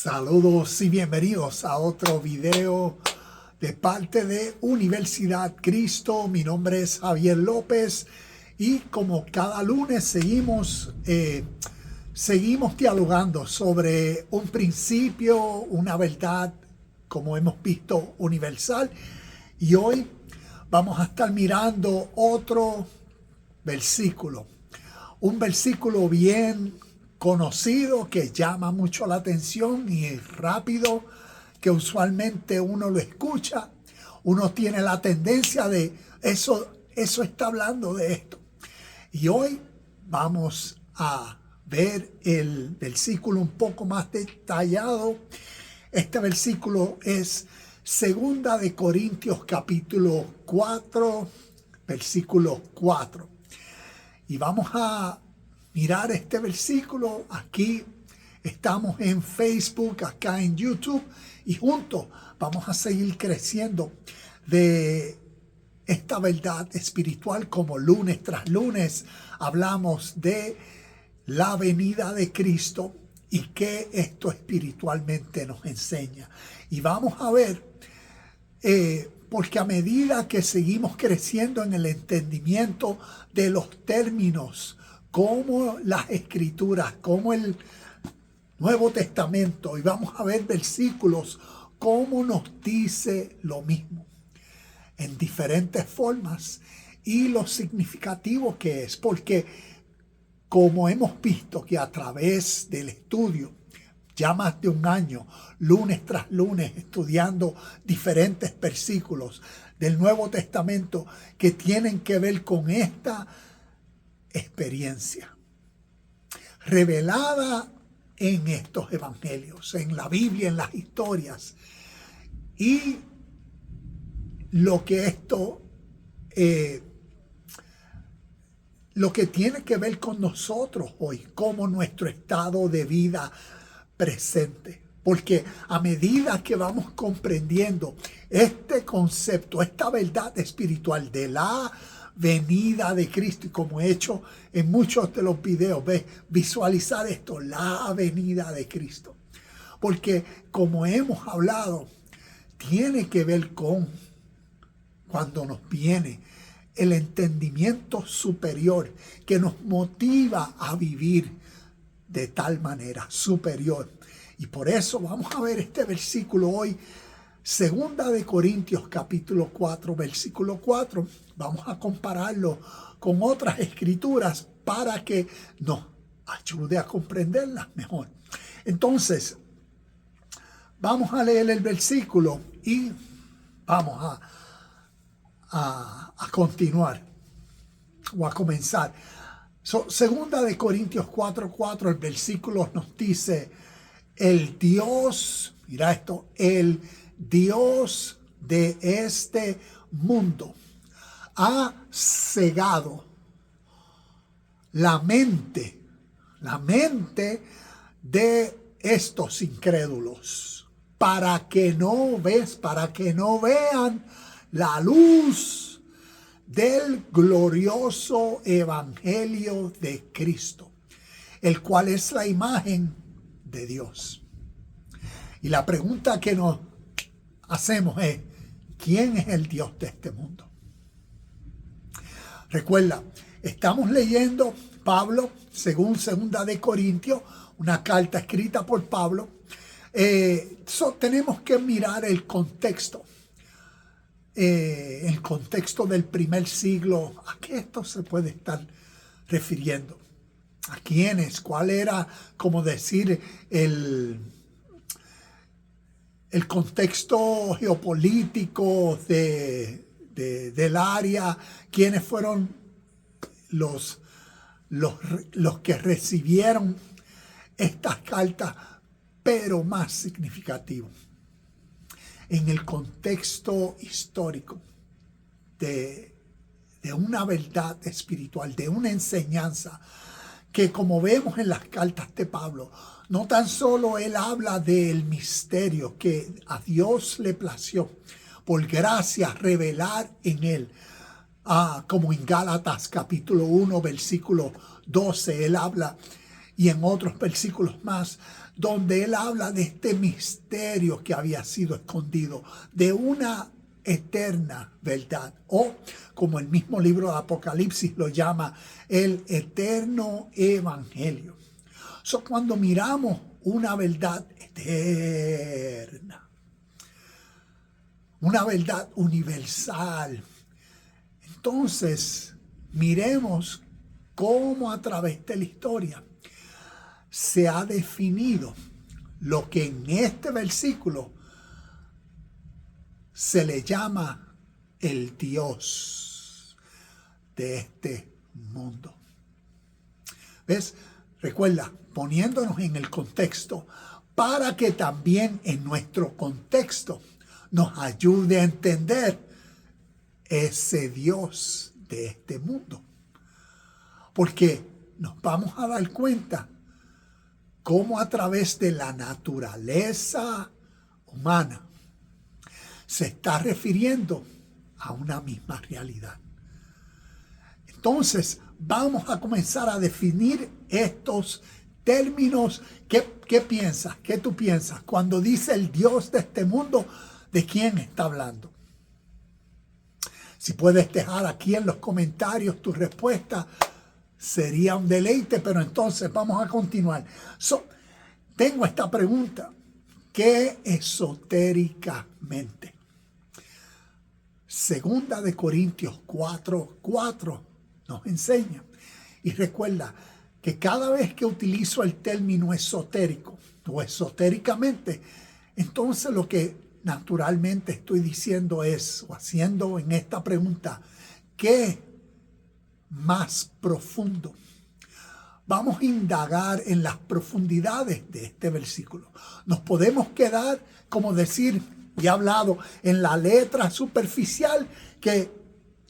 Saludos y bienvenidos a otro video de parte de Universidad Cristo. Mi nombre es Javier López y como cada lunes seguimos dialogando sobre un principio, una verdad, como hemos visto, universal. Y hoy vamos a estar mirando otro versículo, un versículo bien conocido que llama mucho la atención y rápido, que usualmente uno lo escucha, uno tiene la tendencia de eso está hablando de esto. Y hoy vamos a ver el versículo un poco más detallado. Este versículo es 2 de Corintios capítulo 4, versículo 4. Y vamos a mirar este versículo. Aquí estamos en Facebook, acá en YouTube, y juntos vamos a seguir creciendo de esta verdad espiritual, como lunes tras lunes hablamos de la venida de Cristo y qué esto espiritualmente nos enseña. Y vamos a ver, porque a medida que seguimos creciendo en el entendimiento de los términos, como las Escrituras, como el Nuevo Testamento, y vamos a ver versículos cómo nos dice lo mismo en diferentes formas y lo significativo que es, porque como hemos visto que a través del estudio, ya más de un año, lunes tras lunes, estudiando diferentes versículos del Nuevo Testamento que tienen que ver con esta experiencia revelada en estos evangelios, en la Biblia, en las historias, y lo que esto lo que tiene que ver con nosotros hoy, como nuestro estado de vida presente. Porque a medida que vamos comprendiendo este concepto, esta verdad espiritual de la venida de Cristo, y como he hecho en muchos de los videos, visualizar esto, la venida de Cristo. Porque como hemos hablado, tiene que ver con cuando nos viene el entendimiento superior que nos motiva a vivir de tal manera superior. Y por eso vamos a ver este versículo hoy, 2 de Corintios capítulo 4, versículo 4. Vamos a compararlo con otras escrituras para que nos ayude a comprenderlas mejor. Entonces, vamos a leer el versículo y vamos a continuar o a comenzar. 2 de Corintios 4:4, el versículo nos dice: el Dios, mira esto, el Dios de este mundo ha cegado la mente de estos incrédulos para que no vean la luz del glorioso evangelio de Cristo, el cual es la imagen de Dios. Y la pregunta que nos hacemos es: ¿quién es el Dios de este mundo? Recuerda, estamos leyendo Pablo, según 2 de Corintios, una carta escrita por Pablo. Tenemos que mirar el contexto del primer siglo. ¿A qué esto se puede estar refiriendo? ¿A quiénes? ¿Cuál era, como decir, el contexto geopolítico del área? ¿Quiénes fueron los que recibieron estas cartas? Pero más significativo, en el contexto histórico de una verdad espiritual, de una enseñanza que, como vemos en las cartas de Pablo, no tan solo él habla del misterio que a Dios le plació por gracia revelar en él, como en Gálatas capítulo 1 versículo 12, él habla y en otros versículos más, donde él habla de este misterio que había sido escondido, de una eterna verdad, o como el mismo libro de Apocalipsis lo llama, el eterno evangelio. Cuando miramos una verdad eterna, una verdad universal, entonces miremos cómo a través de la historia se ha definido lo que en este versículo se le llama el Dios de este mundo. ¿Ves? Recuerda, poniéndonos en el contexto, para que también en nuestro contexto nos ayude a entender ese Dios de este mundo. Porque nos vamos a dar cuenta cómo a través de la naturaleza humana se está refiriendo a una misma realidad. Entonces, vamos a comenzar a definir estos términos. ¿Qué piensas? ¿Qué tú piensas? Cuando dice el Dios de este mundo, ¿de quién está hablando? Si puedes dejar aquí en los comentarios tu respuesta, sería un deleite, pero entonces vamos a continuar. Tengo esta pregunta. ¿Qué esotéricamente? Segunda de Corintios 4:4 nos enseña. Y recuerda que cada vez que utilizo el término esotérico o esotéricamente, entonces lo que naturalmente estoy diciendo es, o haciendo en esta pregunta, ¿qué más profundo? Vamos a indagar en las profundidades de este versículo. Nos podemos quedar, como decir, y he hablado, en la letra superficial, que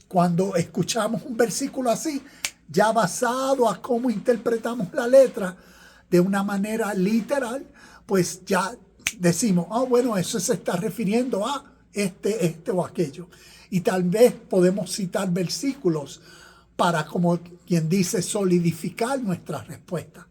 cuando escuchamos un versículo así, ya basado a cómo interpretamos la letra de una manera literal, pues ya decimos, bueno, eso se está refiriendo a este o aquello. Y tal vez podemos citar versículos para, como quien dice, solidificar nuestra respuesta.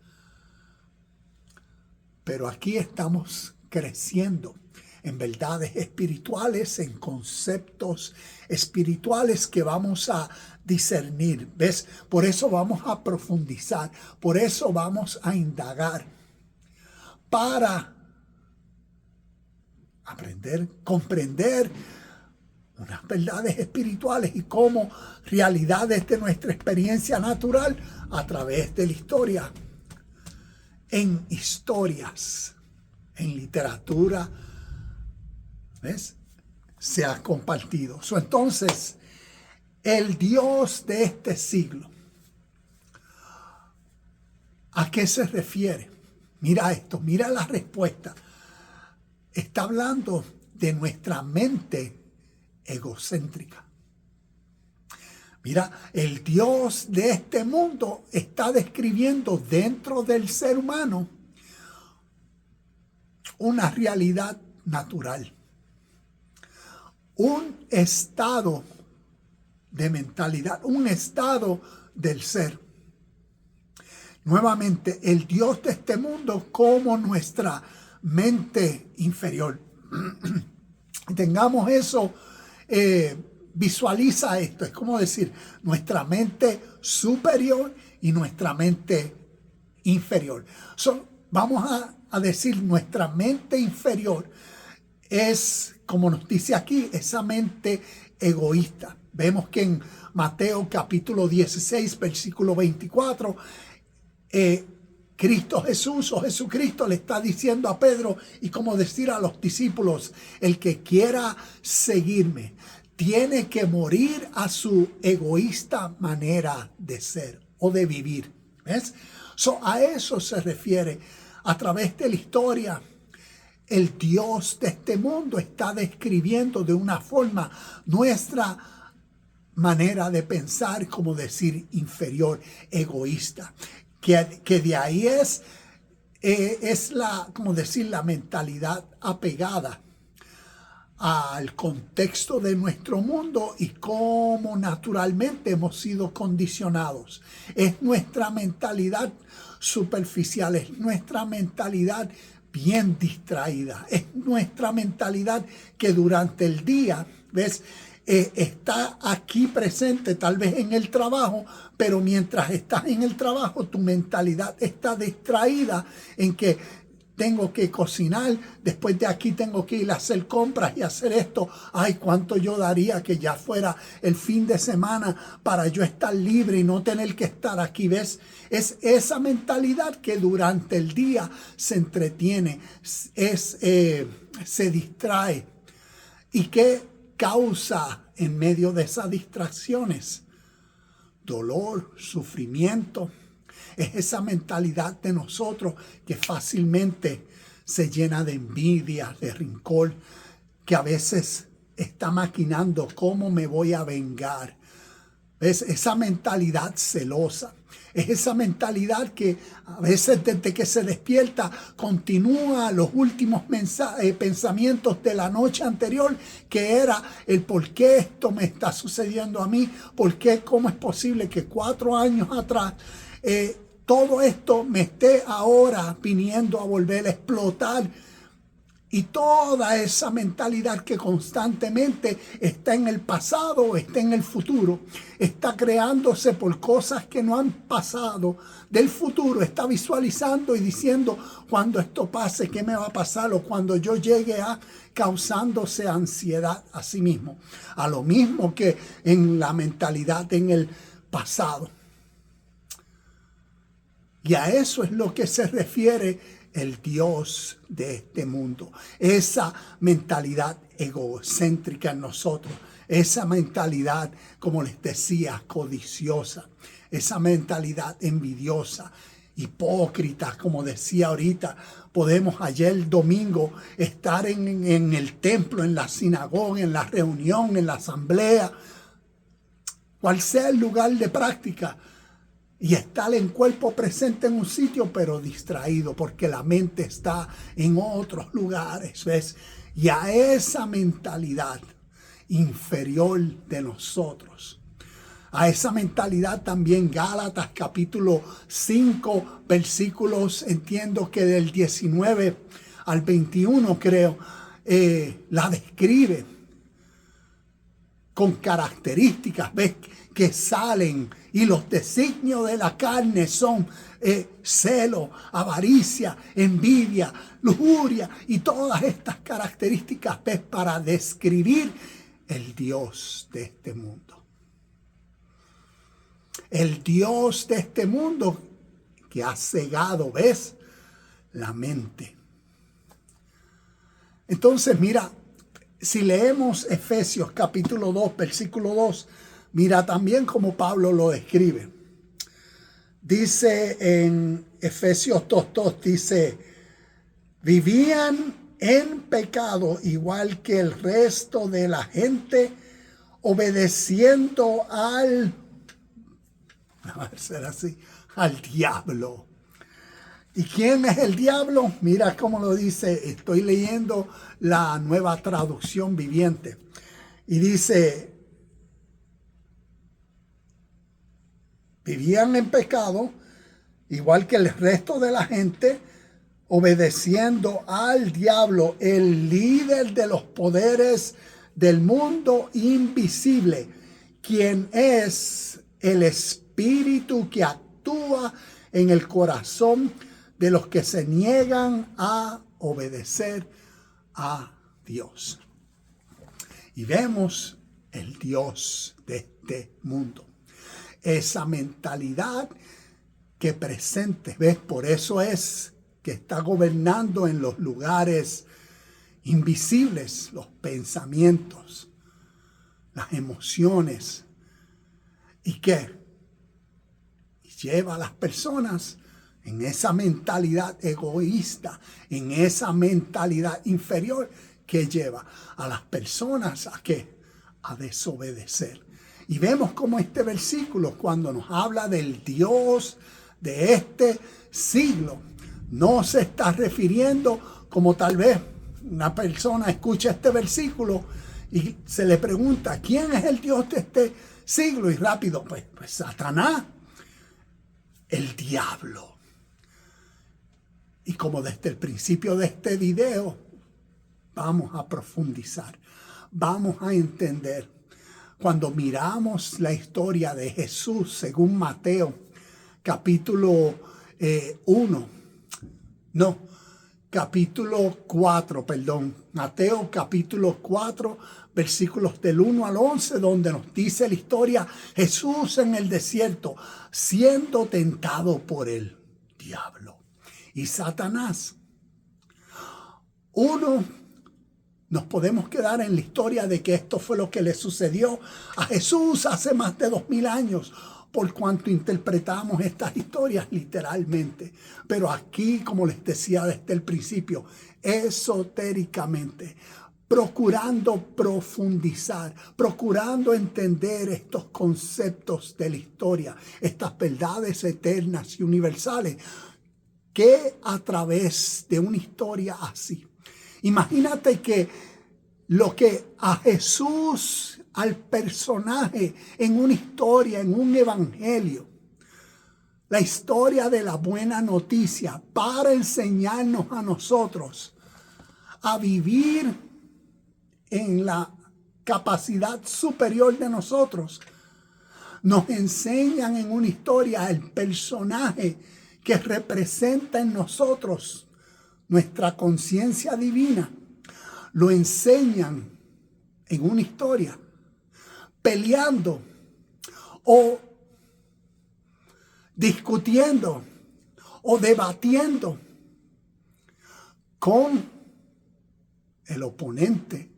Pero aquí estamos creciendo en verdades espirituales, en conceptos espirituales que vamos a discernir. ¿Ves? Por eso vamos a profundizar, por eso vamos a indagar, para aprender, comprender unas verdades espirituales y cómo realidades de nuestra experiencia natural a través de la historia, en historias, en literatura, ¿ves? Se ha compartido. Entonces, el Dios de este siglo, ¿a qué se refiere? Mira esto, mira la respuesta. Está hablando de nuestra mente egocéntrica. Mira, el Dios de este mundo está describiendo dentro del ser humano una realidad natural, un estado de mentalidad, un estado del ser. Nuevamente, el Dios de este mundo como nuestra mente inferior. Tengamos eso, visualiza esto, es como decir nuestra mente superior y nuestra mente inferior. Vamos a decir nuestra mente inferior es, como nos dice aquí, esa mente egoísta. Vemos que en Mateo capítulo 16, versículo 24, Cristo Jesús o Jesucristo le está diciendo a Pedro, y como decir a los discípulos, el que quiera seguirme tiene que morir a su egoísta manera de ser o de vivir. ¿Ves? A eso se refiere. A través de la historia, el Dios de este mundo está describiendo de una forma nuestra manera de pensar, como decir inferior, egoísta. Que de ahí es la, como decir, la mentalidad apegada al contexto de nuestro mundo y cómo naturalmente hemos sido condicionados. Es nuestra mentalidad superficial, es nuestra mentalidad bien distraída, es nuestra mentalidad que durante el día, ¿ves?, está aquí presente, tal vez en el trabajo, pero mientras estás en el trabajo, tu mentalidad está distraída en que tengo que cocinar, después de aquí tengo que ir a hacer compras y hacer esto. Ay, cuánto yo daría que ya fuera el fin de semana para yo estar libre y no tener que estar aquí, ¿ves? Es esa mentalidad que durante el día se entretiene, se distrae. ¿Y qué causa en medio de esas distracciones? Dolor, sufrimiento. Es esa mentalidad de nosotros que fácilmente se llena de envidia, de rencor, que a veces está maquinando cómo me voy a vengar. ¿Ves? Esa mentalidad celosa. Es esa mentalidad que a veces desde que se despierta continúa los últimos pensamientos de la noche anterior, que era el por qué esto me está sucediendo a mí, por qué, cómo es posible que 4 años atrás todo esto me esté ahora viniendo a volver a explotar. Y toda esa mentalidad que constantemente está en el pasado, está en el futuro, está creándose por cosas que no han pasado del futuro, está visualizando y diciendo, cuando esto pase, ¿qué me va a pasar? O cuando yo llegue a, causándose ansiedad a sí mismo. A lo mismo que en la mentalidad en el pasado. Y a eso es lo que se refiere el Dios de este mundo. Esa mentalidad egocéntrica en nosotros. Esa mentalidad, como les decía, codiciosa. Esa mentalidad envidiosa, hipócrita, como decía ahorita. Podemos ayer domingo estar en el templo, en la sinagoga, en la reunión, en la asamblea, cual sea el lugar de práctica, y estar en cuerpo presente en un sitio, pero distraído, porque la mente está en otros lugares, ¿ves? Y a esa mentalidad inferior de nosotros, a esa mentalidad también Gálatas capítulo 5, versículos, entiendo que del 19 al 21 creo, la describe con características, ¿ves?, que salen, y los designios de la carne son celo, avaricia, envidia, lujuria, y todas estas características, ¿ves?, para describir el Dios de este mundo. El Dios de este mundo que ha cegado, ¿ves?, la mente. Entonces, mira, si leemos Efesios capítulo 2, versículo 2, mira también cómo Pablo lo describe. Dice en Efesios 2:2, dice, vivían en pecado igual que el resto de la gente, obedeciendo al diablo. ¿Y quién es el diablo? Mira cómo lo dice. Estoy leyendo la Nueva Traducción Viviente. Y dice, vivían en pecado, igual que el resto de la gente, obedeciendo al diablo, el líder de los poderes del mundo invisible, quien es el espíritu que actúa en el corazón de los que se niegan a obedecer a Dios. Y vemos el Dios de este mundo. Esa mentalidad que presente, ¿ves? Por eso es que está gobernando en los lugares invisibles, los pensamientos, las emociones. ¿Y qué? Y lleva a las personas en esa mentalidad egoísta, en esa mentalidad inferior, que lleva a las personas a ¿qué? A desobedecer. Y vemos como este versículo, cuando nos habla del Dios de este siglo, no se está refiriendo como tal vez una persona escucha este versículo y se le pregunta, ¿quién es el Dios de este siglo? Y rápido, pues Satanás, el diablo. Y como desde el principio de este video, vamos a profundizar, vamos a entender. Cuando miramos la historia de Jesús según Mateo, capítulo 4, Mateo capítulo 4, versículos del 1 al 11, donde nos dice la historia, Jesús en el desierto, siendo tentado por el diablo y Satanás. Nos podemos quedar en la historia de que esto fue lo que le sucedió a Jesús hace más de 2000 años, por cuanto interpretamos estas historias literalmente. Pero aquí, como les decía desde el principio, esotéricamente, procurando profundizar, procurando entender estos conceptos de la historia, estas verdades eternas y universales, que a través de una historia así. Imagínate que lo que a Jesús, al personaje en una historia, en un evangelio, la historia de la buena noticia para enseñarnos a nosotros a vivir en la capacidad superior de nosotros, nos enseñan en una historia el personaje que representa en nosotros nuestra conciencia divina, lo enseñan en una historia, peleando o discutiendo o debatiendo con el oponente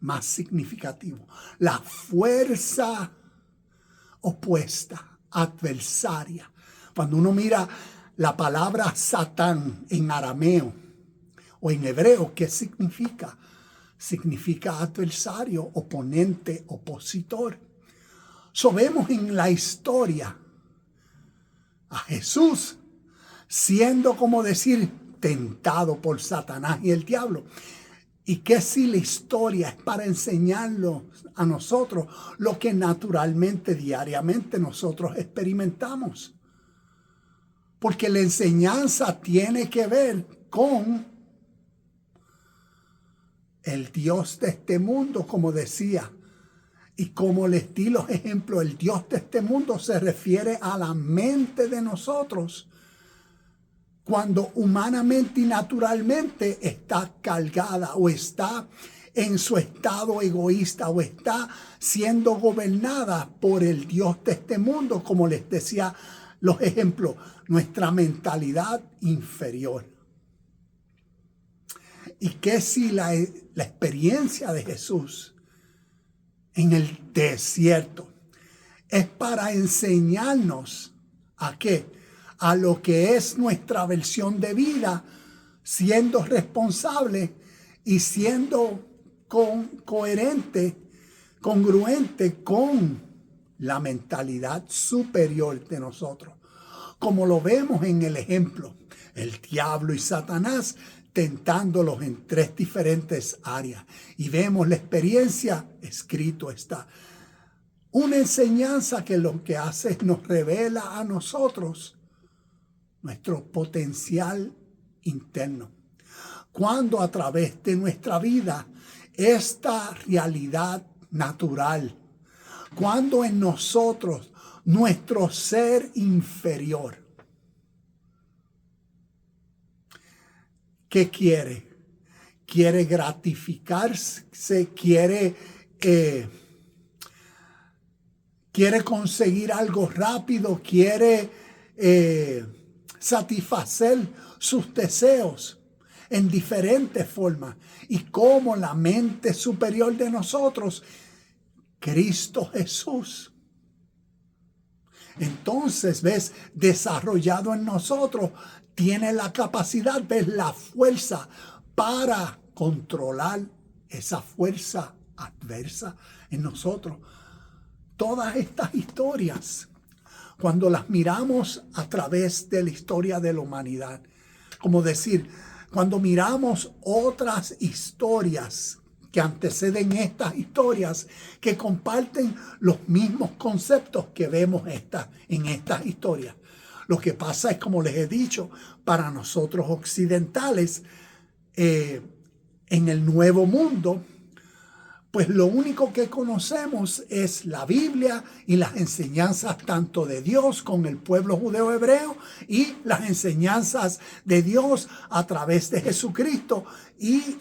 más significativo, la fuerza opuesta, adversaria. Cuando uno mira la palabra Satán en arameo o en hebreo, ¿qué significa? Significa adversario, oponente, opositor. Vemos en la historia a Jesús siendo, como decir, tentado por Satanás y el diablo. Y que si la historia es para enseñarnos a nosotros lo que naturalmente, diariamente nosotros experimentamos. Porque la enseñanza tiene que ver con el Dios de este mundo, como decía. Y como les di los ejemplos, el Dios de este mundo se refiere a la mente de nosotros, cuando humanamente y naturalmente está cargada o está en su estado egoísta o está siendo gobernada por el Dios de este mundo, como les decía los ejemplos, nuestra mentalidad inferior. Y que si la experiencia de Jesús en el desierto es para enseñarnos ¿a qué? A lo que es nuestra versión de vida, siendo responsable y siendo coherente, congruente con la mentalidad superior de nosotros. Como lo vemos en el ejemplo, el diablo y Satanás tentándolos en 3 diferentes áreas. Y vemos la experiencia, escrito está. Una enseñanza que lo que hace es nos revela a nosotros nuestro potencial interno. Cuando a través de nuestra vida, esta realidad natural, cuando en nosotros, nuestro ser inferior, ¿qué quiere? Quiere gratificarse, quiere conseguir algo rápido, quiere satisfacer sus deseos en diferentes formas. Y como la mente superior de nosotros, Cristo Jesús, entonces, ves, desarrollado en nosotros, tiene la capacidad, ves, la fuerza para controlar esa fuerza adversa en nosotros. Todas estas historias, cuando las miramos a través de la historia de la humanidad, como decir, Cuando miramos otras historias que anteceden estas historias, que comparten los mismos conceptos que vemos en estas historias. Lo que pasa es, como les he dicho, para nosotros occidentales, en el Nuevo Mundo, pues lo único que conocemos es la Biblia y las enseñanzas tanto de Dios con el pueblo judeo hebreo y las enseñanzas de Dios a través de Jesucristo y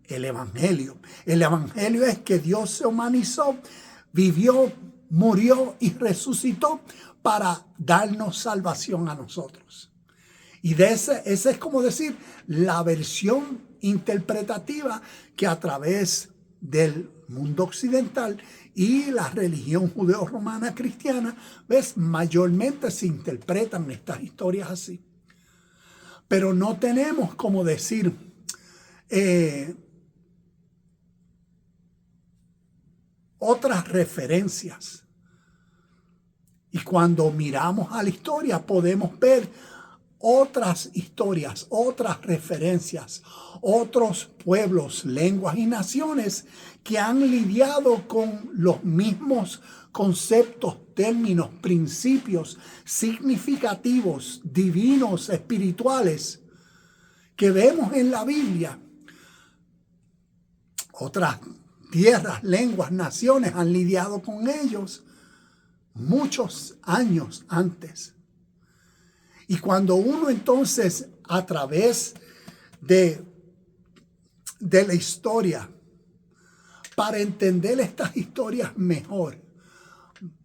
el Evangelio. El Evangelio es que Dios se humanizó, vivió, murió y resucitó para darnos salvación a nosotros. Y esa es como decir la versión interpretativa que a través del mundo occidental y la religión judeo-romana cristiana, mayormente se interpretan estas historias así. Pero no tenemos como decir otras referencias. Y cuando miramos a la historia podemos ver otras historias, otras referencias, otros pueblos, lenguas y naciones que han lidiado con los mismos conceptos, términos, principios significativos, divinos, espirituales que vemos en la Biblia. Otras tierras, lenguas, naciones han lidiado con ellos muchos años antes. Y cuando uno entonces, a través de la historia, para entender estas historias mejor,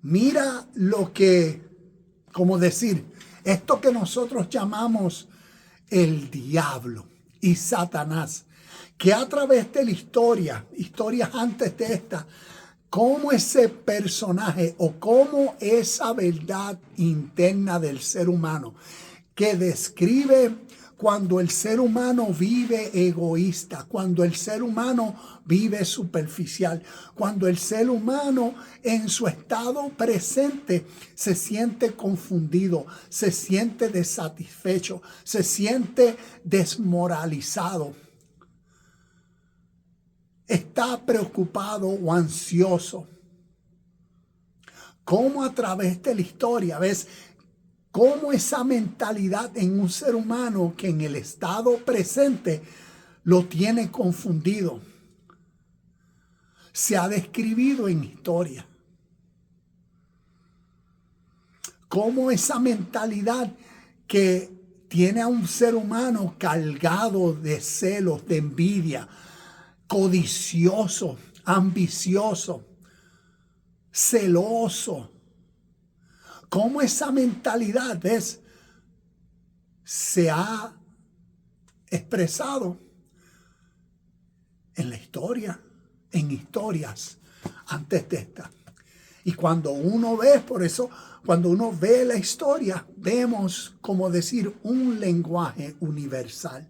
mira lo que, como decir, esto que nosotros llamamos el diablo y Satanás, que a través de la historias antes de esta, cómo ese personaje o cómo esa verdad interna del ser humano que describe cuando el ser humano vive egoísta, cuando el ser humano vive superficial, cuando el ser humano en su estado presente se siente confundido, se siente desatisfecho, se siente desmoralizado, está preocupado o ansioso. Cómo a través de la historia, ves cómo esa mentalidad en un ser humano que en el estado presente lo tiene confundido, se ha descrito en historia. Cómo esa mentalidad que tiene a un ser humano cargado de celos, de envidia, codicioso, ambicioso, celoso. Cómo esa mentalidad, se ha expresado en la historia, en historias antes de esta. Y cuando uno ve, por eso, cuando uno ve la historia, vemos, como decir, un lenguaje universal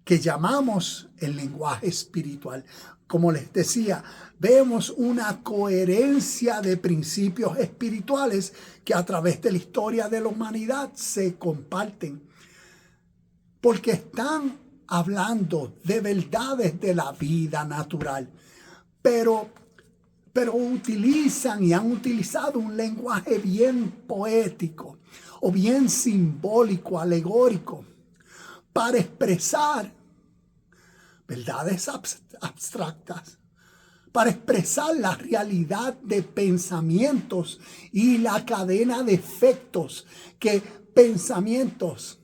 que llamamos el lenguaje espiritual. Como les decía, vemos una coherencia de principios espirituales que a través de la historia de la humanidad se comparten. Porque están hablando de verdades de la vida natural, pero utilizan y han utilizado un lenguaje bien poético o bien simbólico, alegórico, para expresar verdades abstractas, para expresar la realidad de pensamientos y la cadena de efectos que pensamientos,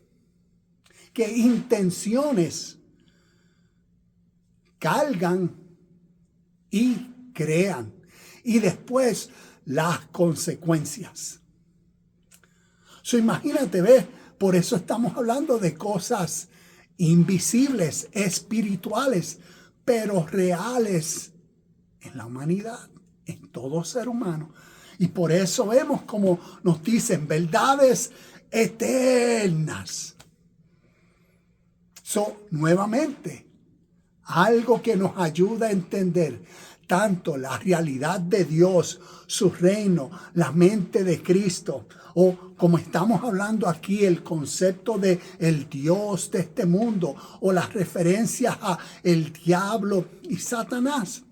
que intenciones cargan y crean, y después las consecuencias. Imagínate, ¿ves? Por eso estamos hablando de cosas invisibles, espirituales, pero reales en la humanidad, en todo ser humano. Y por eso vemos como nos dicen verdades eternas. Nuevamente, algo que nos ayuda a entender tanto la realidad de Dios, su reino, la mente de Cristo, o como estamos hablando aquí, el concepto de el Dios de este mundo, o las referencias a el diablo y Satanás.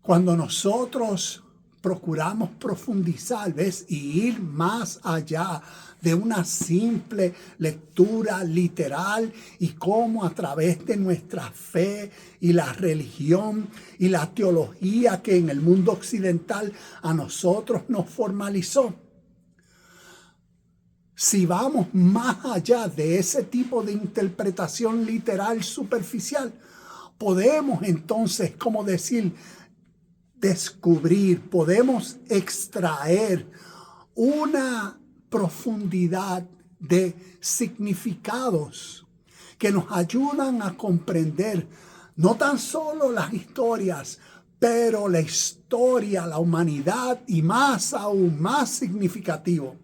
Cuando nosotros procuramos profundizar, ¿ves? Y ir más allá de una simple lectura literal y cómo a través de nuestra fe y la religión y la teología que en el mundo occidental a nosotros nos formalizó. Si vamos más allá de ese tipo de interpretación literal superficial, podemos entonces, como decir, descubrir, podemos extraer una profundidad de significados que nos ayudan a comprender no tan solo las historias, pero la historia, la humanidad y más aún, más significativo,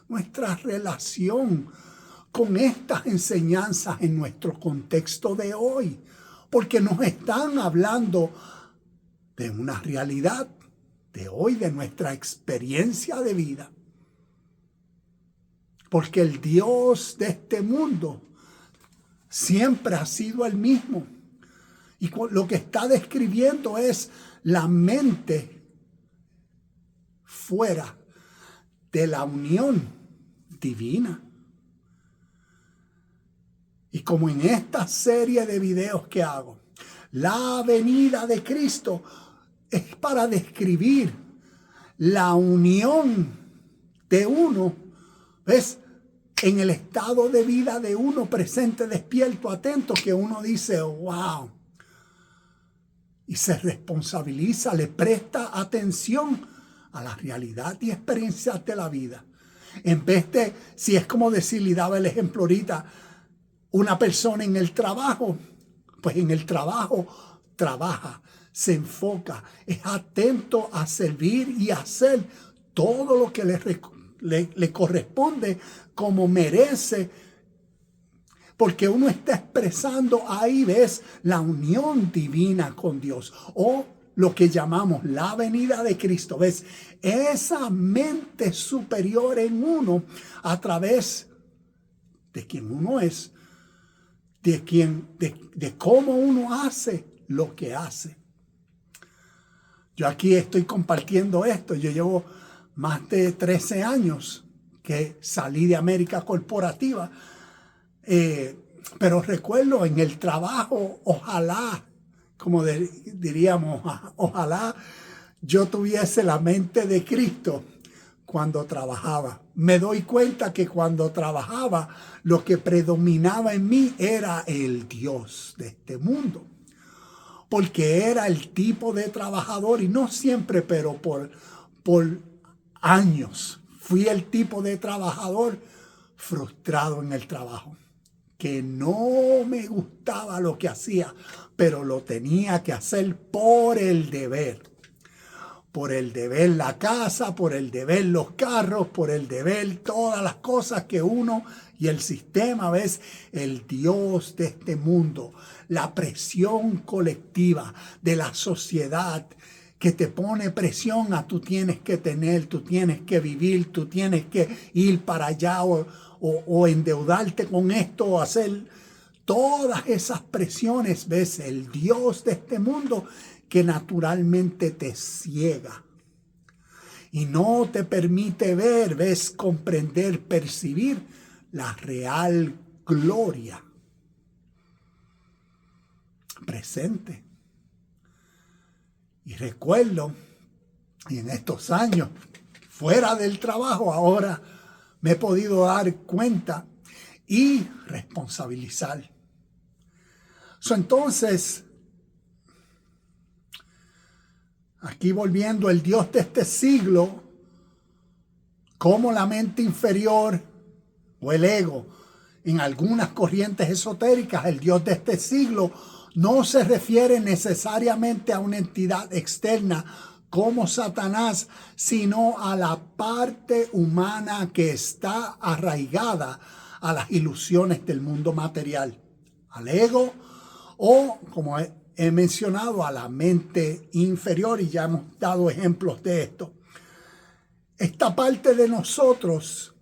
nuestra relación con estas enseñanzas en nuestro contexto de hoy, porque nos están hablando de una realidad de hoy, de nuestra experiencia de vida. Porque el Dios de este mundo siempre ha sido el mismo. Y lo que está describiendo es la mente fuera de la unión divina. Y como en esta serie de videos que hago, la venida de Cristo es para describir la unión de uno, ¿ves? En el estado de vida de uno presente, despierto, atento, que uno dice, wow. Y se responsabiliza, le presta atención a la realidad y experiencias de la vida. En vez de, si es como decir, y daba el ejemplo ahorita, una persona en el trabajo, pues en el trabajo trabaja, se enfoca, es atento a servir y a hacer todo lo que le corresponde como merece, porque uno está expresando ahí, ves, la unión divina con Dios, o lo que llamamos la venida de Cristo, ves, esa mente superior en uno a través de quien uno es, de cómo uno hace lo que hace. Yo aquí estoy compartiendo esto. Yo llevo más de 13 años que salí de América Corporativa. Pero recuerdo en el trabajo, ojalá, como diríamos, ojalá yo tuviese la mente de Cristo cuando trabajaba. Me doy cuenta que cuando trabajaba, lo que predominaba en mí era el Dios de este mundo. Porque era el tipo de trabajador, y no siempre, pero por años, fui el tipo de trabajador frustrado en el trabajo. Que no me gustaba lo que hacía, pero lo tenía que hacer por el deber. Por el deber la casa, por el deber los carros, por el deber todas las cosas que uno y el sistema, ves, el Dios de este mundo, la presión colectiva de la sociedad que te pone presión a tú tienes que tener, tú tienes que vivir, tú tienes que ir para allá o endeudarte con esto o hacer todas esas presiones, ves, el Dios de este mundo que naturalmente te ciega y no te permite ver, ves, comprender, percibir la real gloria presente. Y recuerdo, y en estos años, fuera del trabajo, ahora me he podido dar cuenta y responsabilizar. Entonces, aquí volviendo, el Dios de este siglo, como la mente inferior o el ego, en algunas corrientes esotéricas, el Dios de este siglo no se refiere necesariamente a una entidad externa como Satanás, sino a la parte humana que está arraigada a las ilusiones del mundo material, al ego, o como he mencionado, a la mente inferior, y ya hemos dado ejemplos de esto. Esta parte de nosotros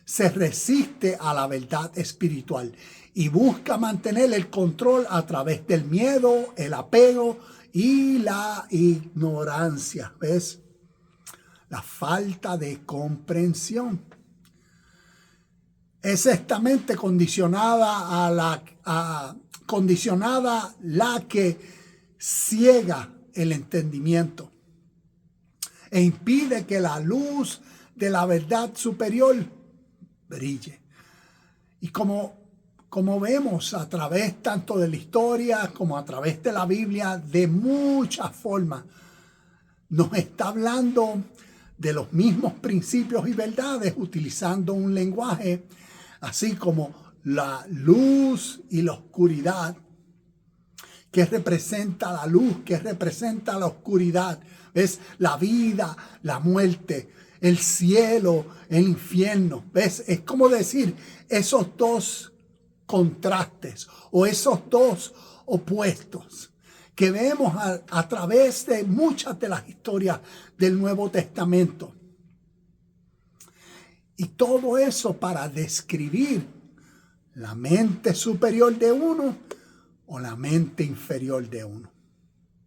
se resiste a la verdad espiritual y busca mantener el control a través del miedo, el apego y la ignorancia. ¿Ves? La falta de comprensión. Es esta mente condicionada la que ciega el entendimiento e impide que la luz de la verdad superior brille. Y como vemos a través tanto de la historia como a través de la Biblia, de muchas formas, nos está hablando de los mismos principios y verdades utilizando un lenguaje así como la luz y la oscuridad. ¿Qué representa la luz? ¿Qué representa la oscuridad? ¿Ves? La vida, la muerte, el cielo, el infierno. ¿Ves? Es como decir esos dos contrastes o esos dos opuestos que vemos a través de muchas de las historias del Nuevo Testamento. Y todo eso para describir la mente superior de uno o la mente inferior de uno.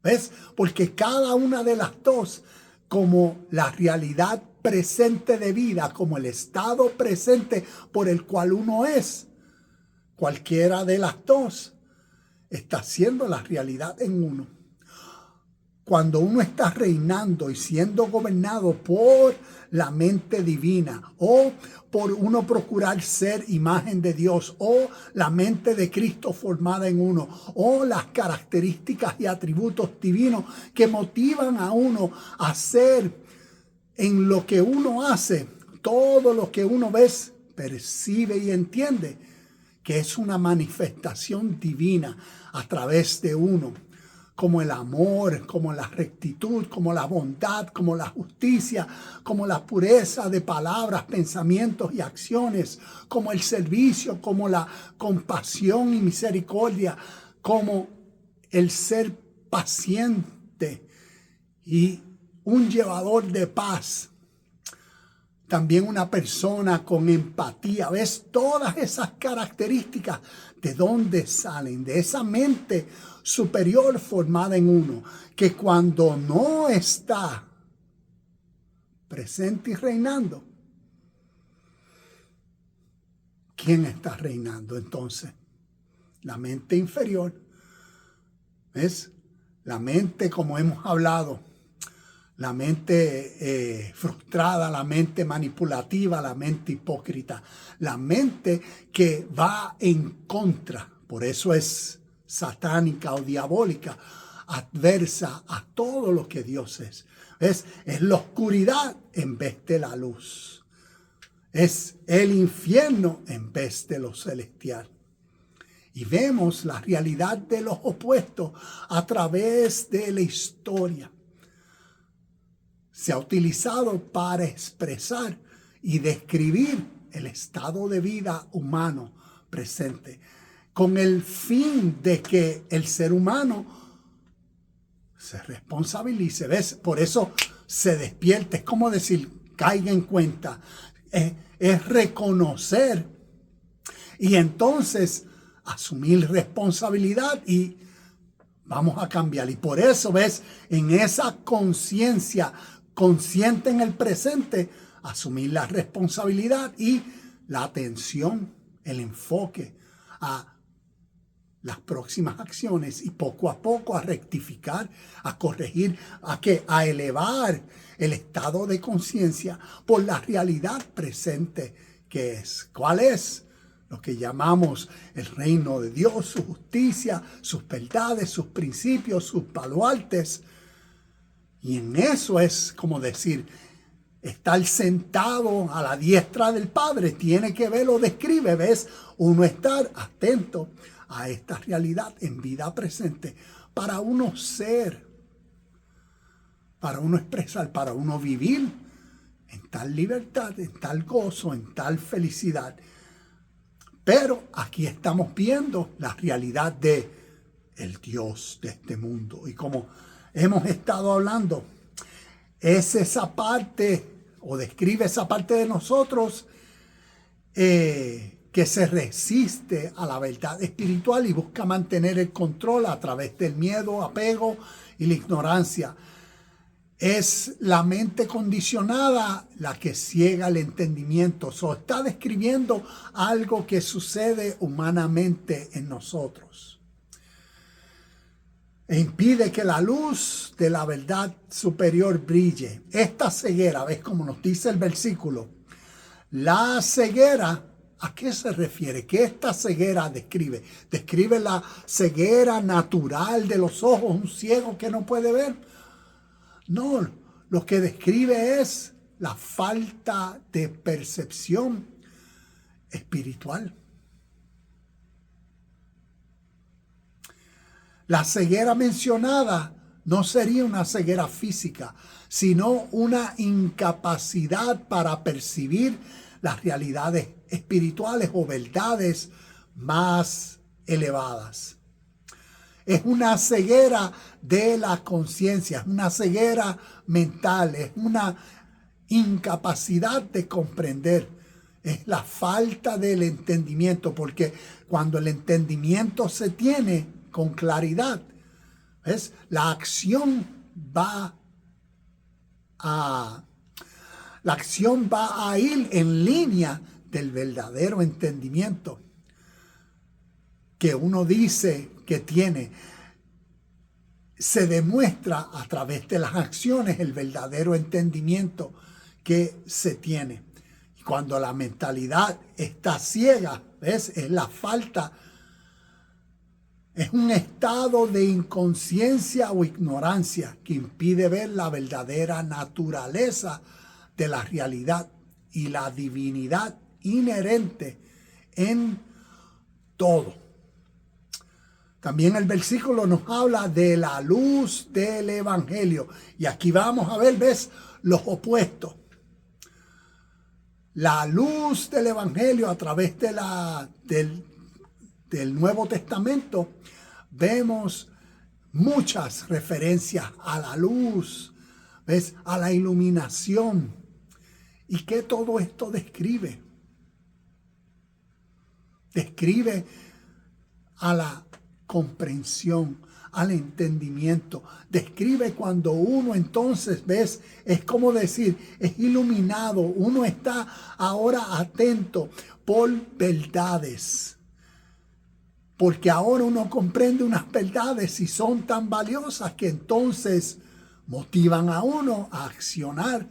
¿Ves? Porque cada una de las dos, como la realidad presente de vida, como el estado presente por el cual uno es, cualquiera de las dos está siendo la realidad en uno. Cuando uno está reinando y siendo gobernado por la mente divina o por uno procurar ser imagen de Dios o la mente de Cristo formada en uno o las características y atributos divinos que motivan a uno a hacer en lo que uno hace, todo lo que uno ve, percibe y entiende, que es una manifestación divina a través de uno. Como el amor, como la rectitud, como la bondad, como la justicia, como la pureza de palabras, pensamientos y acciones, como el servicio, como la compasión y misericordia, como el ser paciente y un llevador de paz. También una persona con empatía. ¿Ves? Todas esas características, ¿de dónde salen? De esa mente superior formada en uno, que cuando no está presente y reinando, ¿quién está reinando entonces? La mente inferior. ¿Ves? La mente, como hemos hablado, la mente frustrada, la mente manipulativa, la mente hipócrita, la mente que va en contra, por eso es satánica o diabólica, adversa a todo lo que Dios es. Es la oscuridad en vez de la luz. Es el infierno en vez de lo celestial. Y vemos la realidad de los opuestos a través de la historia. Se ha utilizado para expresar y describir el estado de vida humano presente, con el fin de que el ser humano se responsabilice. ¿Ves? Por eso se despierta. Es como decir, caiga en cuenta. Es reconocer y entonces asumir responsabilidad y vamos a cambiar. Y por eso, ¿ves? En esa conciencia consciente en el presente, asumir la responsabilidad y la atención, el enfoque a las próximas acciones y poco a poco a rectificar, a corregir, a elevar el estado de conciencia por la realidad presente que es. ¿Cuál es? Lo que llamamos el reino de Dios, su justicia, sus verdades, sus principios, sus baluartes. Y en eso es como decir, estar sentado a la diestra del Padre, tiene que verlo, describe, ¿ves? Uno estar atento a esta realidad en vida presente para uno ser, para uno expresar, para uno vivir en tal libertad, en tal gozo, en tal felicidad. Pero aquí estamos viendo la realidad de el Dios de este mundo. Y como hemos estado hablando, es esa parte, o describe esa parte de nosotros que se resiste a la verdad espiritual y busca mantener el control a través del miedo, apego y la ignorancia. Es la mente condicionada la que ciega el entendimiento. Está describiendo algo que sucede humanamente en nosotros. E impide que la luz de la verdad superior brille. Esta ceguera, ¿ves cómo nos dice el versículo? La ceguera, ¿a qué se refiere? ¿Qué esta ceguera describe? ¿Describe la ceguera natural de los ojos, un ciego que no puede ver? No, lo que describe es la falta de percepción espiritual. La ceguera mencionada no sería una ceguera física, sino una incapacidad para percibir las realidades espirituales o verdades más elevadas. Es una ceguera de la conciencia, es una ceguera mental, es una incapacidad de comprender. Es la falta del entendimiento, porque cuando el entendimiento se tiene con claridad, ¿ves? La acción va a ir en línea del verdadero entendimiento que uno dice que tiene. Se demuestra a través de las acciones el verdadero entendimiento que se tiene. Y cuando la mentalidad está ciega, ¿ves? Es la falta, es un estado de inconsciencia o ignorancia que impide ver la verdadera naturaleza de la realidad y la divinidad inherente en todo. También el versículo nos habla de la luz del evangelio. Y aquí vamos a ver, ¿ves? Los opuestos. La luz del evangelio a través de del Nuevo Testamento, vemos muchas referencias a la luz, ¿ves? A la iluminación. ¿Y qué todo esto describe? Describe a la comprensión, al entendimiento. Describe cuando uno entonces, ves, es como decir, es iluminado. Uno está ahora atento por verdades. Porque ahora uno comprende unas verdades y son tan valiosas que entonces motivan a uno a accionar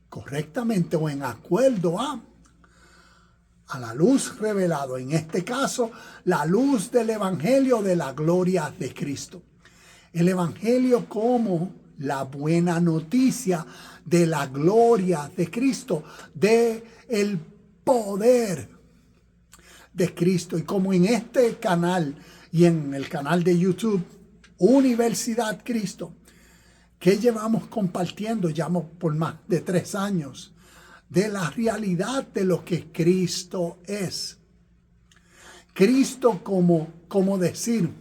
correctamente o en acuerdo a la luz revelada, en este caso, la luz del evangelio de la gloria de Cristo. El evangelio como la buena noticia de la gloria de Cristo, de el poder de Cristo. Y como en este canal y en el canal de YouTube, Universidad Cristo, que llevamos compartiendo ya por más de 3 años, de la realidad de lo que Cristo es. Cristo como decir,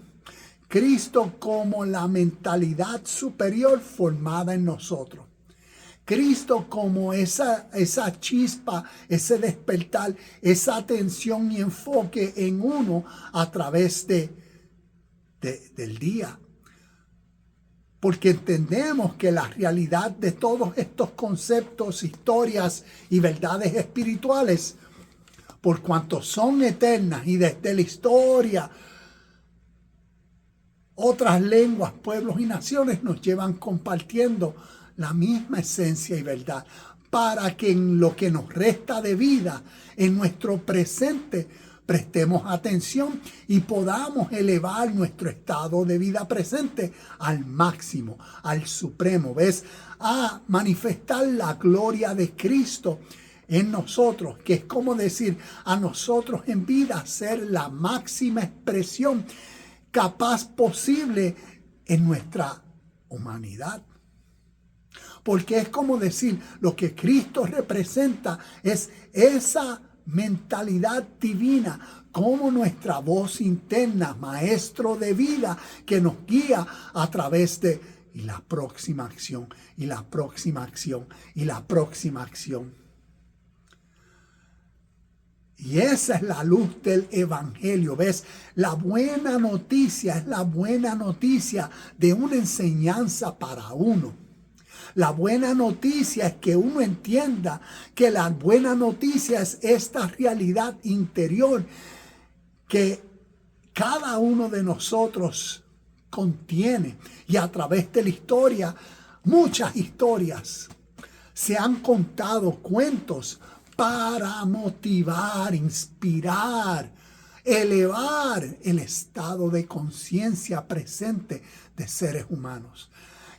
Cristo como la mentalidad superior formada en nosotros. Cristo como esa chispa, ese despertar, esa atención y enfoque en uno a través del día. Porque entendemos que la realidad de todos estos conceptos, historias y verdades espirituales, por cuanto son eternas y desde la historia, otras lenguas, pueblos y naciones nos llevan compartiendo la misma esencia y verdad, para que en lo que nos resta de vida, en nuestro presente, prestemos atención y podamos elevar nuestro estado de vida presente al máximo, al supremo, ¿ves? A manifestar la gloria de Cristo en nosotros, que es como decir, a nosotros en vida ser la máxima expresión capaz posible en nuestra humanidad. Porque es como decir, lo que Cristo representa es esa mentalidad divina, como nuestra voz interna, maestro de vida, que nos guía a través de y la próxima acción, y la próxima acción, y la próxima acción. Y esa es la luz del evangelio. ¿Ves? La buena noticia es la buena noticia de una enseñanza para uno. La buena noticia es que uno entienda que la buena noticia es esta realidad interior que cada uno de nosotros contiene. Y a través de la historia, muchas historias se han contado, cuentos para motivar, inspirar, elevar el estado de conciencia presente de seres humanos,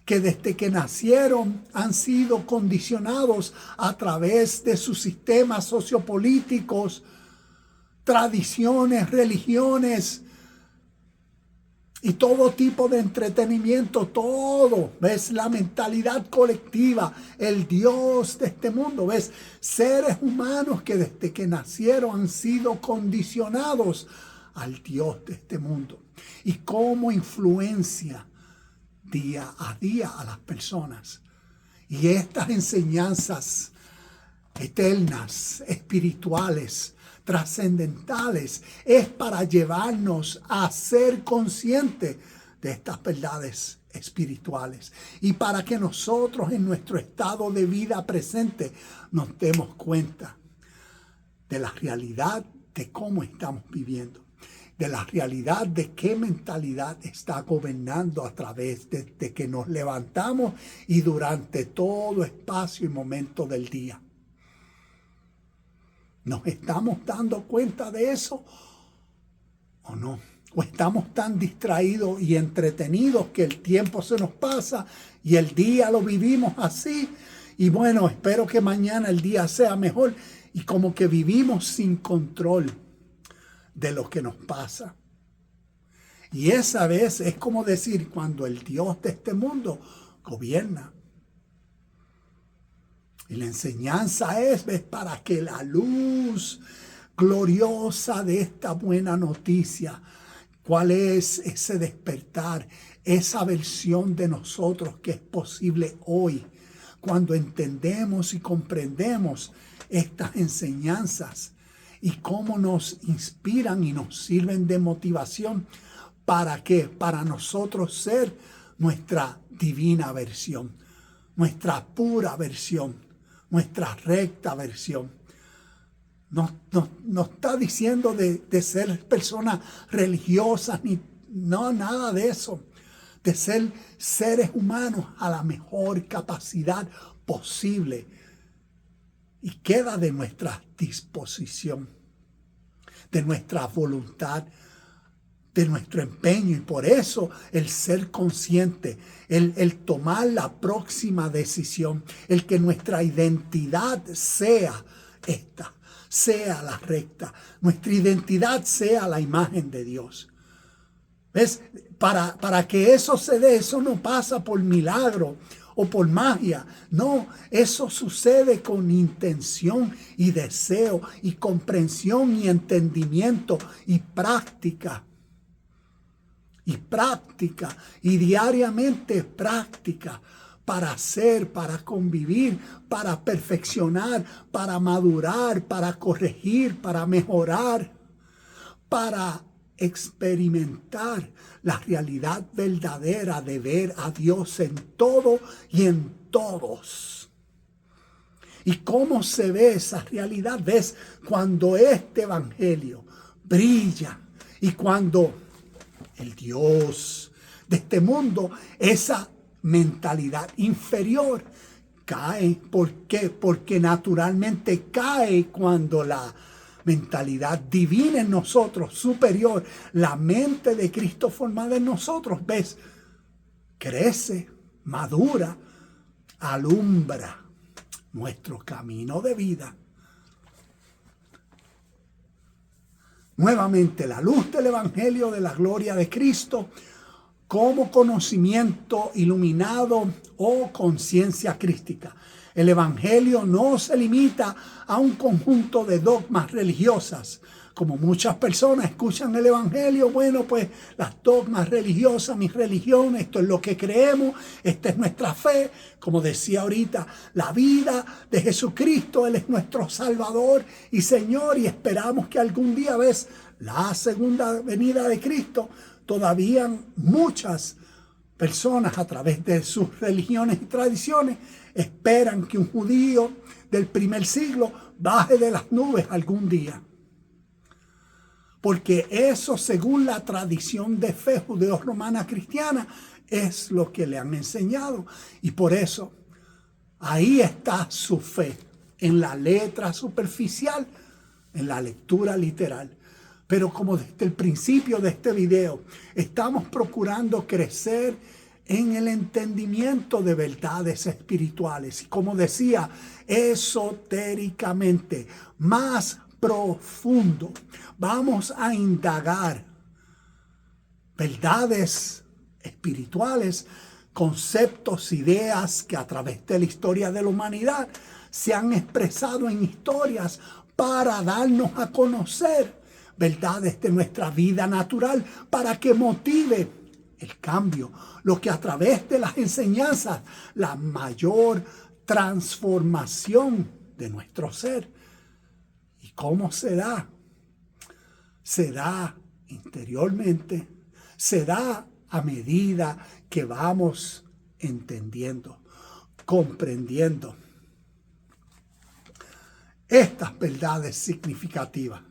que desde que nacieron han sido condicionados a través de sus sistemas sociopolíticos, tradiciones, religiones y todo tipo de entretenimiento, todo, ¿ves? La mentalidad colectiva, el Dios de este mundo, ¿ves? Seres humanos que desde que nacieron han sido condicionados al Dios de este mundo. Y cómo influencia día a día a las personas. Y estas enseñanzas eternas, espirituales, trascendentales, es para llevarnos a ser conscientes de estas verdades espirituales y para que nosotros en nuestro estado de vida presente nos demos cuenta de la realidad de cómo estamos viviendo, de la realidad de qué mentalidad está gobernando a través de que nos levantamos y durante todo espacio y momento del día. ¿Nos estamos dando cuenta de eso o no? ¿O estamos tan distraídos y entretenidos que el tiempo se nos pasa y el día lo vivimos así? Y bueno, espero que mañana el día sea mejor y como que vivimos sin control de lo que nos pasa. Y esa vez es como decir cuando el Dios de este mundo gobierna. Y la enseñanza es para que la luz gloriosa de esta buena noticia, ¿cuál es ese despertar? Esa versión de nosotros que es posible hoy, cuando entendemos y comprendemos estas enseñanzas y cómo nos inspiran y nos sirven de motivación. ¿Para qué? Para nosotros ser nuestra divina versión, nuestra pura versión, nuestra recta versión. No está diciendo de ser personas religiosas, no, nada de eso. De ser seres humanos a la mejor capacidad posible. Y queda de nuestra disposición, de nuestra voluntad, de nuestro empeño. Y por eso el ser consciente, el tomar la próxima decisión, el que nuestra identidad sea esta, sea la recta, nuestra identidad sea la imagen de Dios. ¿Ves? Para que eso se dé, eso no pasa por milagro o por magia. No, eso sucede con intención y deseo y comprensión y entendimiento y práctica. Y práctica, y diariamente práctica, para hacer, para convivir, para perfeccionar, para madurar, para corregir, para mejorar, para experimentar la realidad verdadera de ver a Dios en todo y en todos. ¿Y cómo se ve esa realidad? ¿Ves? Cuando este evangelio brilla y cuando el Dios de este mundo, esa mentalidad inferior cae. ¿Por qué? Porque naturalmente cae cuando la mentalidad divina en nosotros, superior, la mente de Cristo formada en nosotros, ¿ves? Crece, madura, alumbra nuestro camino de vida. Nuevamente, la luz del evangelio de la gloria de Cristo como conocimiento iluminado o conciencia crística. El Evangelio no se limita a un conjunto de dogmas religiosas. Como muchas personas escuchan el Evangelio, bueno, pues las dogmas religiosas, mi religión, esto es lo que creemos, esta es nuestra fe. Como decía ahorita, la vida de Jesucristo, Él es nuestro Salvador y Señor, y esperamos que algún día, ves, la segunda venida de Cristo, todavía muchas personas a través de sus religiones y tradiciones esperan que un judío del primer siglo baje de las nubes algún día. Porque eso, según la tradición de fe judeo-romana cristiana, es lo que le han enseñado. Y por eso, ahí está su fe, en la letra superficial, en la lectura literal. Pero como desde el principio de este video, estamos procurando crecer en el entendimiento de verdades espirituales. Y como decía, esotéricamente, más profundo. Vamos a indagar verdades espirituales, conceptos, ideas que a través de la historia de la humanidad se han expresado en historias para darnos a conocer verdades de nuestra vida natural, para que motive el cambio, lo que a través de las enseñanzas, la mayor transformación de nuestro ser. ¿Y cómo se da? Se da interiormente, se da a medida que vamos entendiendo, comprendiendo estas verdades significativas.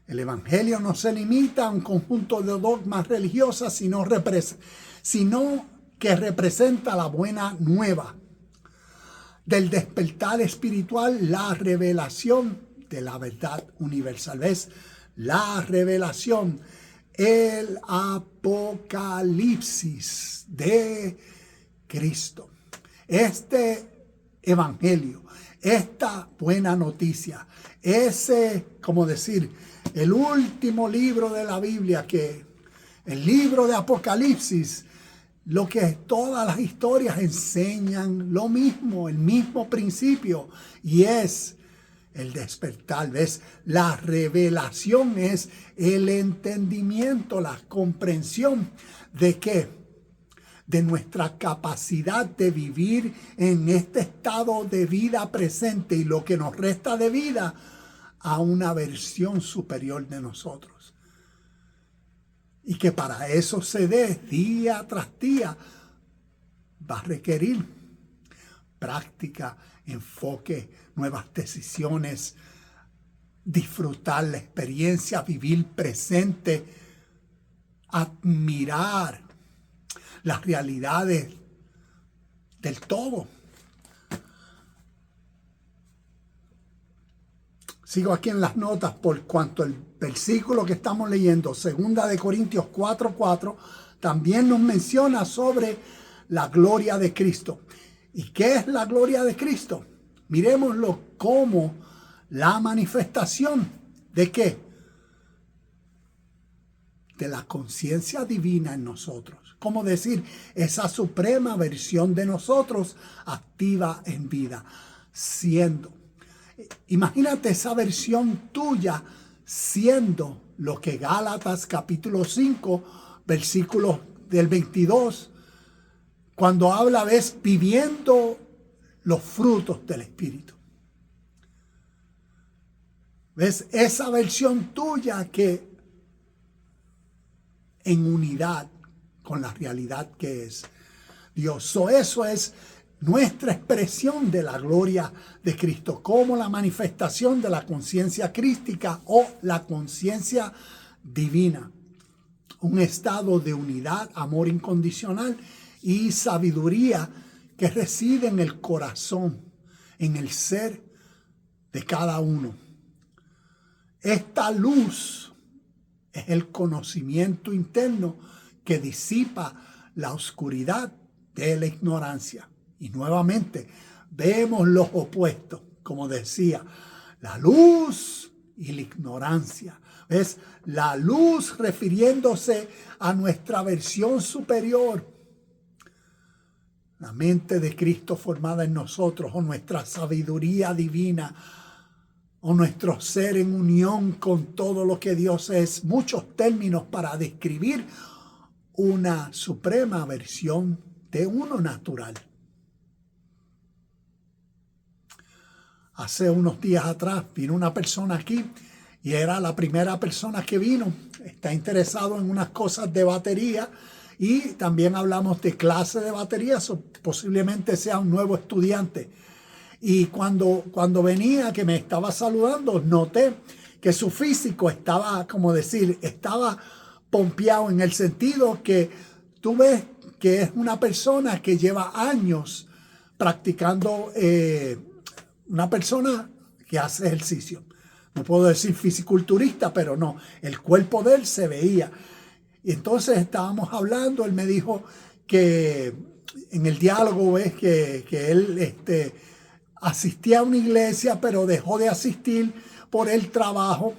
El Evangelio no se limita a un conjunto de dogmas religiosas, sino que representa la buena nueva del despertar espiritual, la revelación de la verdad universal. ¿Ves? La revelación, el apocalipsis de Cristo. Este Evangelio, esta buena noticia, como decir, el último libro de la Biblia, que el libro de Apocalipsis, lo que todas las historias enseñan lo mismo, el mismo principio, y es el despertar. ¿Ves? La revelación es el entendimiento, la comprensión de qué, de nuestra capacidad de vivir en este estado de vida presente y lo que nos resta de vida a una versión superior de nosotros. Y que para eso se dé día tras día, va a requerir práctica, enfoque, nuevas decisiones, disfrutar la experiencia, vivir presente, admirar las realidades del todo. Sigo aquí en las notas por cuanto el versículo que estamos leyendo, 2 Corintios 4:4, también nos menciona sobre la gloria de Cristo. ¿Y qué es la gloria de Cristo? Miremoslo como la manifestación de ¿qué? De la conciencia divina en nosotros. Como decir, esa suprema versión de nosotros activa en vida, siendo. Imagínate esa versión tuya siendo lo que Gálatas capítulo 5, versículo del 22, cuando habla, ves, viviendo los frutos del Espíritu. ¿Ves? Esa versión tuya que en unidad con la realidad que es Dios. Eso es nuestra expresión de la gloria de Cristo, como la manifestación de la conciencia crística o la conciencia divina. Un estado de unidad, amor incondicional y sabiduría que reside en el corazón, en el ser de cada uno. Esta luz es el conocimiento interno que disipa la oscuridad de la ignorancia. Y nuevamente vemos los opuestos, como decía, la luz y la ignorancia. ¿Ves? La luz refiriéndose a nuestra versión superior, la mente de Cristo formada en nosotros, o nuestra sabiduría divina, o nuestro ser en unión con todo lo que Dios es. Muchos términos para describir una suprema versión de uno natural. Hace unos días atrás vino una persona aquí y era la primera persona que vino. Está interesado en unas cosas de batería y también hablamos de clase de batería, posiblemente sea un nuevo estudiante. Y cuando venía, que me estaba saludando, noté que su físico estaba, como decir, estaba pompeado, en el sentido que tú ves que es una persona que lleva años practicando, una persona que hace ejercicio. No puedo decir fisiculturista, pero no, el cuerpo de él se veía. Y entonces estábamos hablando, él me dijo que en el diálogo ves que él asistía a una iglesia, pero dejó de asistir por el trabajo.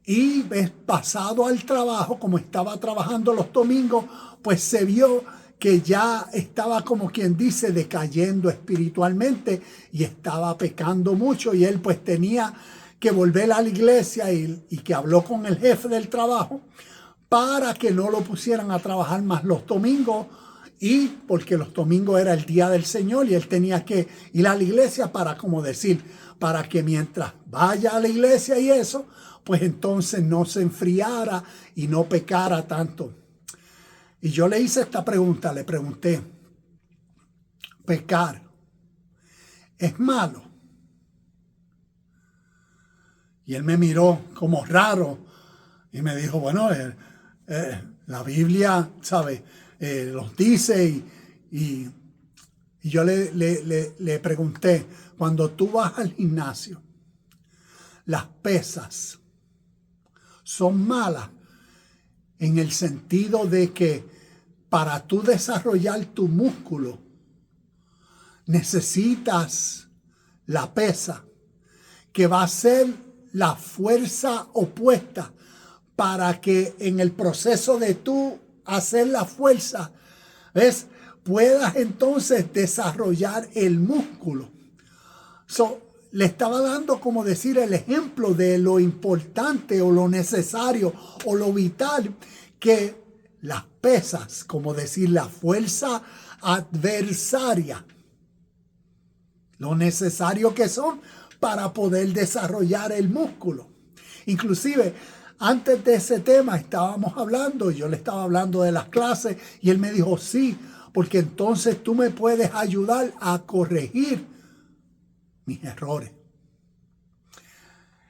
Y ves, pasado al trabajo, como estaba trabajando los domingos, pues se vio que ya estaba, como quien dice, decayendo espiritualmente y estaba pecando mucho, y él pues tenía que volver a la iglesia y que habló con el jefe del trabajo para que no lo pusieran a trabajar más los domingos, y porque los domingos era el día del Señor y él tenía que ir a la iglesia para, como decir, para que mientras vaya a la iglesia y eso, pues entonces no se enfriara y no pecara tanto. Y yo le hice esta pregunta, le pregunté, ¿pecar es malo? Y él me miró como raro y me dijo, bueno, la Biblia, ¿sabe? Los dice, y yo le pregunté, cuando tú vas al gimnasio, las pesas son malas en el sentido de que para tú desarrollar tu músculo necesitas la pesa, que va a ser la fuerza opuesta para que en el proceso de tú hacer la fuerza, ¿ves?, puedas entonces desarrollar el músculo. Le estaba dando, como decir, el ejemplo de lo importante o lo necesario o lo vital que las pesas, como decir, la fuerza adversaria, lo necesario que son para poder desarrollar el músculo. Inclusive, antes de ese tema estábamos hablando, yo le estaba hablando de las clases y él me dijo, sí, porque entonces tú me puedes ayudar a corregir mis errores.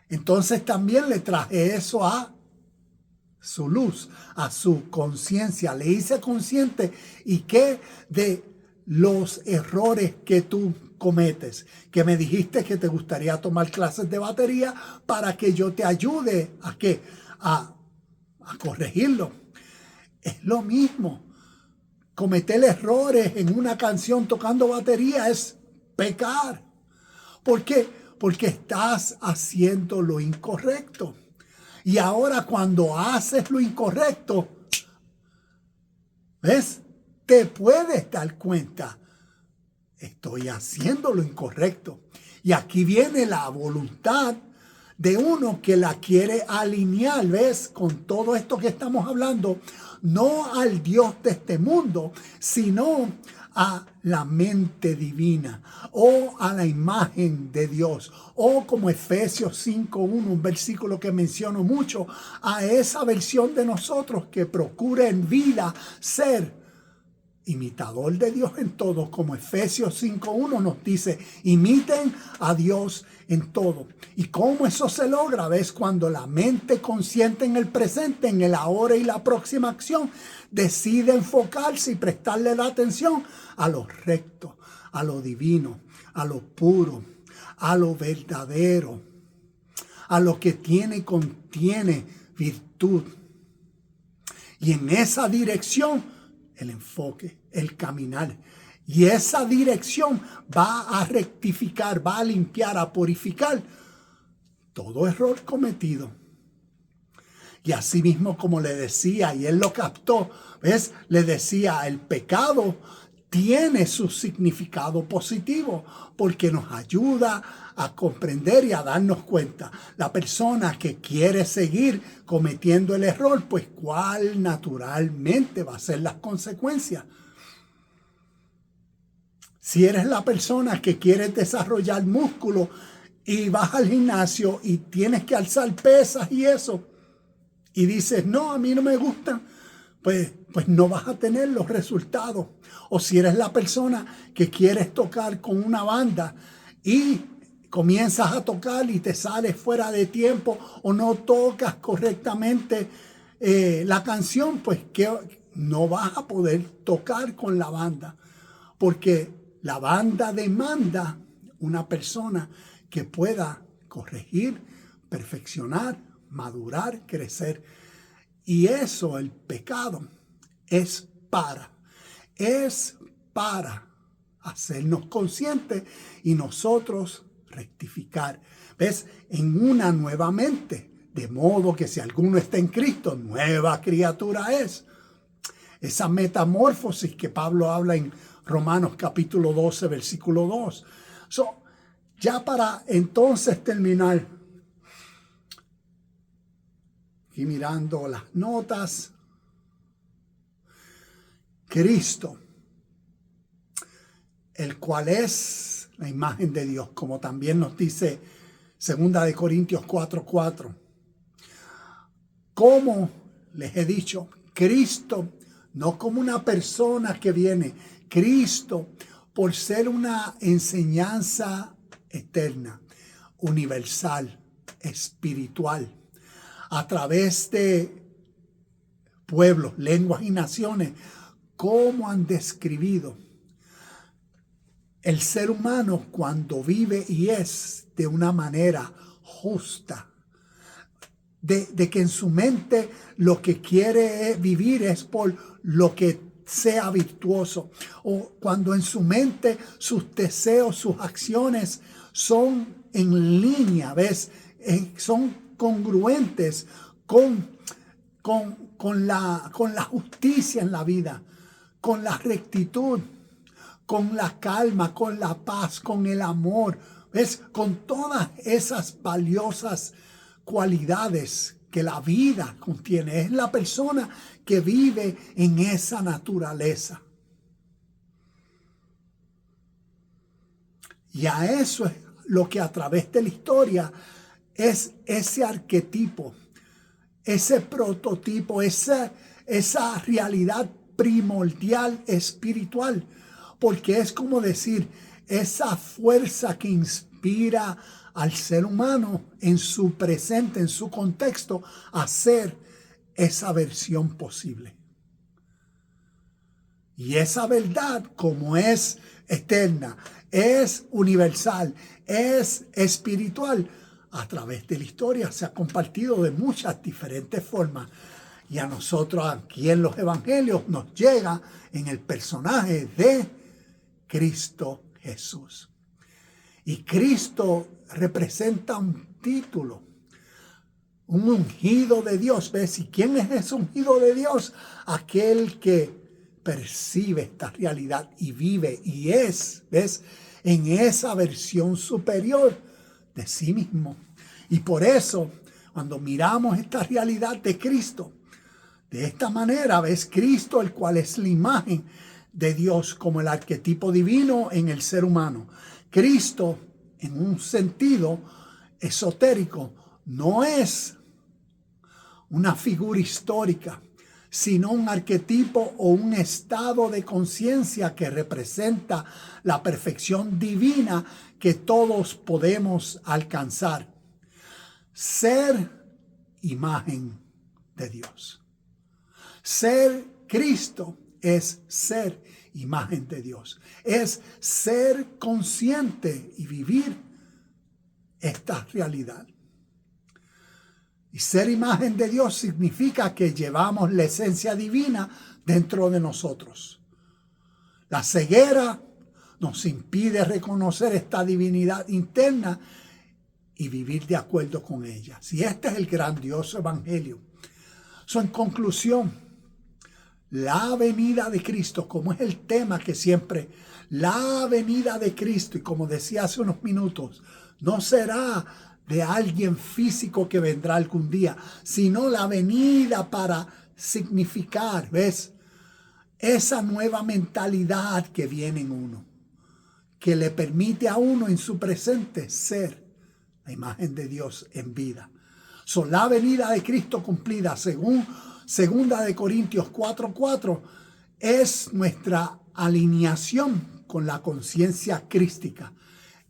Entonces también le traje eso a su luz, a su conciencia. Le hice consciente y que de los errores que tú cometes, que me dijiste que te gustaría tomar clases de batería para que yo te ayude a corregirlo. Es lo mismo. Cometer errores en una canción tocando batería es pecar. ¿Por qué? Porque estás haciendo lo incorrecto. Y ahora cuando haces lo incorrecto, ¿ves?, te puedes dar cuenta, estoy haciendo lo incorrecto. Y aquí viene la voluntad de uno que la quiere alinear, ¿ves?, con todo esto que estamos hablando, no al Dios de este mundo, sino a la mente divina o a la imagen de Dios, o como Efesios 5:1, un versículo que menciono mucho, a esa versión de nosotros que procura en vida ser imitador de Dios en todo, como Efesios 5:1 nos dice, imiten a Dios en todo. ¿Y cómo eso se logra? ¿Ves? Cuando la mente consciente en el presente, en el ahora y la próxima acción, decide enfocarse y prestarle la atención a lo recto, a lo divino, a lo puro, a lo verdadero, a lo que tiene y contiene virtud. Y en esa dirección, el enfoque, el caminar. Y esa dirección va a rectificar, va a limpiar, a purificar todo error cometido. Y así mismo, como le decía, y él lo captó, ¿ves? Le decía, el pecado tiene su significado positivo porque nos ayuda a comprender y a darnos cuenta. La persona que quiere seguir cometiendo el error, pues ¿cuál naturalmente va a ser las consecuencias? Si eres la persona que quiere desarrollar músculo y vas al gimnasio y tienes que alzar pesas y eso, y dices, no, a mí no me gustan, pues no vas a tener los resultados. O si eres la persona que quieres tocar con una banda y comienzas a tocar y te sales fuera de tiempo o no tocas correctamente la canción, pues que no vas a poder tocar con la banda, porque la banda demanda una persona que pueda corregir, perfeccionar, madurar, crecer. Y eso, el pecado, es para hacernos conscientes y nosotros rectificar. ¿Ves? En una nueva mente. De modo que si alguno está en Cristo, nueva criatura es. Esa metamorfosis que Pablo habla en Romanos capítulo 12, versículo 2. Ya para entonces terminar, y mirando las notas, Cristo, el cual es la imagen de Dios, como también nos dice 2 Corintios 4:4. Como les he dicho, Cristo, no como una persona que viene, Cristo, por ser una enseñanza eterna, universal, espiritual, a través de pueblos, lenguas y naciones, cómo han describido el ser humano cuando vive y es de una manera justa, de que en su mente lo que quiere vivir es por lo que sea virtuoso, o cuando en su mente sus deseos, sus acciones son en línea, ¿ves? Son congruentes con la justicia en la vida, con la rectitud, con la calma, con la paz, con el amor, ¿ves? Con todas esas valiosas cualidades que la vida contiene. Es la persona que vive en esa naturaleza. Y a eso es lo que a través de la historia es ese arquetipo, ese prototipo, esa realidad primordial espiritual, porque es como decir, esa fuerza que inspira al ser humano en su presente, en su contexto, a ser esa versión posible. Y esa verdad, como es eterna, es universal, es espiritual, a través de la historia se ha compartido de muchas diferentes formas. Y a nosotros aquí en los evangelios nos llega en el personaje de Cristo Jesús. Y Cristo representa un título, un ungido de Dios. ¿Ves? ¿Y quién es ese ungido de Dios? Aquel que percibe esta realidad y vive y es, ¿ves? En esa versión superior de sí mismo. Y por eso, cuando miramos esta realidad de Cristo, de esta manera, ves Cristo, el cual es la imagen de Dios como el arquetipo divino en el ser humano. Cristo, en un sentido esotérico, no es una figura histórica, sino un arquetipo o un estado de conciencia que representa la perfección divina que todos podemos alcanzar. Ser imagen de Dios. Ser Cristo es ser imagen de Dios. Es ser consciente y vivir esta realidad. Y ser imagen de Dios significa que llevamos la esencia divina dentro de nosotros. La ceguera nos impide reconocer esta divinidad interna y vivir de acuerdo con ella. Si este es el grandioso evangelio. En conclusión, la venida de Cristo, como es el tema que siempre, la venida de Cristo, y como decía hace unos minutos, no será de alguien físico que vendrá algún día, sino la venida para significar, ¿ves? Esa nueva mentalidad que viene en uno, que le permite a uno en su presente ser la imagen de Dios en vida. So, la venida de Cristo cumplida, según 2 Corintios 4:4, es nuestra alineación con la conciencia crística,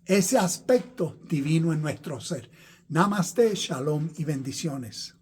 ese aspecto divino en nuestro ser. Namaste, shalom y bendiciones.